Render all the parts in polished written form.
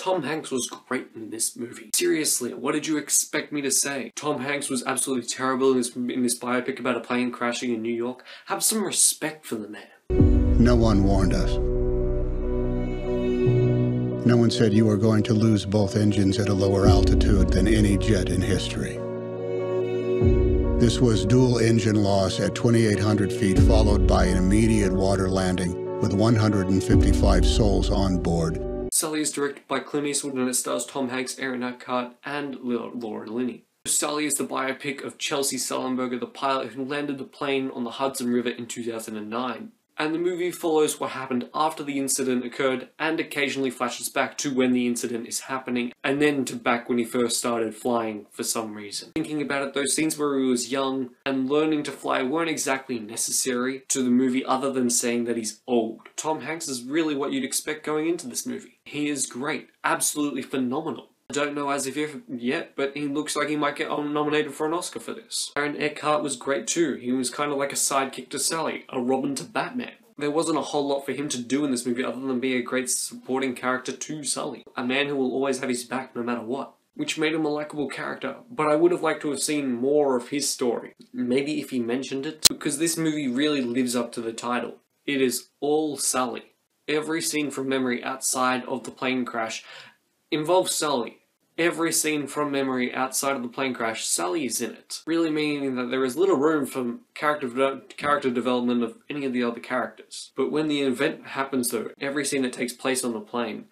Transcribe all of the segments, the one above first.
Tom Hanks was great in this movie. Seriously, what did you expect me to say? Tom Hanks was absolutely terrible in this biopic about a plane crashing in New York. Have some respect for the man. No one warned us. No one said you were going to lose both engines at a lower altitude than any jet in history. This was dual engine loss at 2,800 feet, followed by an immediate water landing with 155 souls on board. Sully is directed by Clint Eastwood and it stars Tom Hanks, Aaron Eckhart, and Laura Linney. Sully is the biopic of Chelsea Sullenberger, the pilot who landed the plane on the Hudson River in 2009. And the movie follows what happened after the incident occurred and occasionally flashes back to when the incident is happening and then to back when he first started flying for some reason. Thinking about it, those scenes where he was young and learning to fly weren't exactly necessary to the movie other than saying that he's old. Tom Hanks is really what you'd expect going into this movie. He is great, absolutely phenomenal. I don't know as of yet, but he looks like he might get nominated for an Oscar for this. Aaron Eckhart was great too. He was kind of like a sidekick to Sully, a Robin to Batman. There wasn't a whole lot for him to do in this movie other than be a great supporting character to Sully. A man who will always have his back no matter what. Which made him a likable character, but I would have liked to have seen more of his story. Maybe if he mentioned it, because this movie really lives up to the title. It is all Sully. Every scene from memory outside of the plane crash involves Sully. Every scene from memory outside of the plane crash, Sully is in it. Really meaning that there is little room for character development of any of the other characters. But when the event happens though, every scene that takes place on the plane,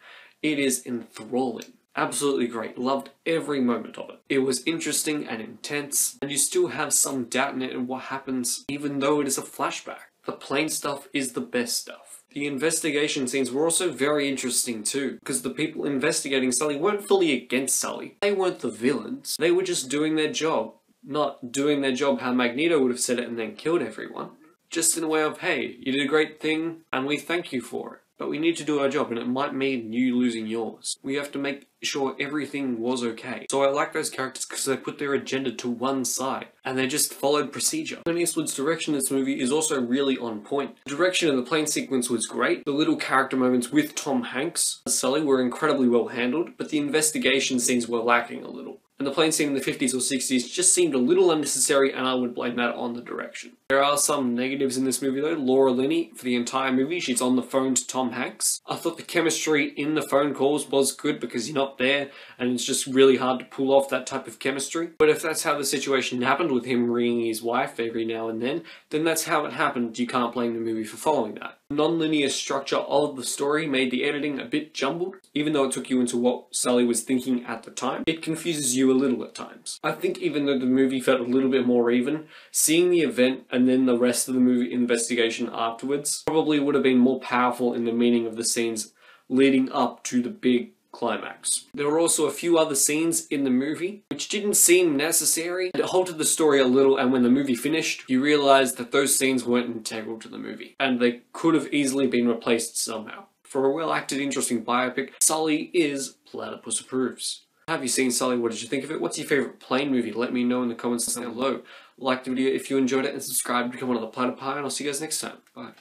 it is enthralling. Absolutely great. Loved every moment of it. It was interesting and intense, and you still have some doubt in it and what happens even though it is a flashback. The plane stuff is the best stuff. The investigation scenes were also very interesting too, because the people investigating Sully weren't fully against Sully. They weren't the villains. They were just doing their job. Not doing their job how Magneto would have said it and then killed everyone. Just in a way of, hey, you did a great thing and we thank you for it. But we need to do our job and it might mean you losing yours. We have to make sure everything was okay. So I like those characters because they put their agenda to one side and they just followed procedure. Clint Eastwood's direction in this movie is also really on point. The direction of the plane sequence was great. The little character moments with Tom Hanks as Sully were incredibly well handled, but the investigation scenes were lacking a little. And the plane scene in the 50s or 60s just seemed a little unnecessary and I would blame that on the direction. There are some negatives in this movie though. Laura Linney, for the entire movie, she's on the phone to Tom Hanks. I thought the chemistry in the phone calls was good because you're not there and it's just really hard to pull off that type of chemistry. But if that's how the situation happened with him ringing his wife every now and then that's how it happened. You can't blame the movie for following that. Non-linear structure of the story made the editing a bit jumbled, even though it took you into what Sully was thinking at the time. It confuses you a little at times. I think even though the movie felt a little bit more even, seeing the event and then the rest of the movie investigation afterwards probably would have been more powerful in the meaning of the scenes leading up to the big climax. There were also a few other scenes in the movie which didn't seem necessary. It halted the story a little, and when the movie finished, you realized that those scenes weren't integral to the movie and they could have easily been replaced somehow. For a well-acted, interesting biopic, Sully is Platypus approves. Have you seen Sully? What did you think of it? What's your favourite plane movie? Let me know in the comments down below. Like the video if you enjoyed it and subscribe to become one of the Platypus, and I'll see you guys next time. Bye.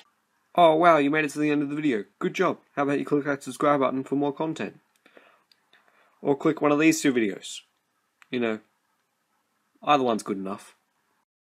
Oh wow, you made it to the end of the video. Good job. How about you click that subscribe button for more content? Or click one of these two videos. You know, either one's good enough.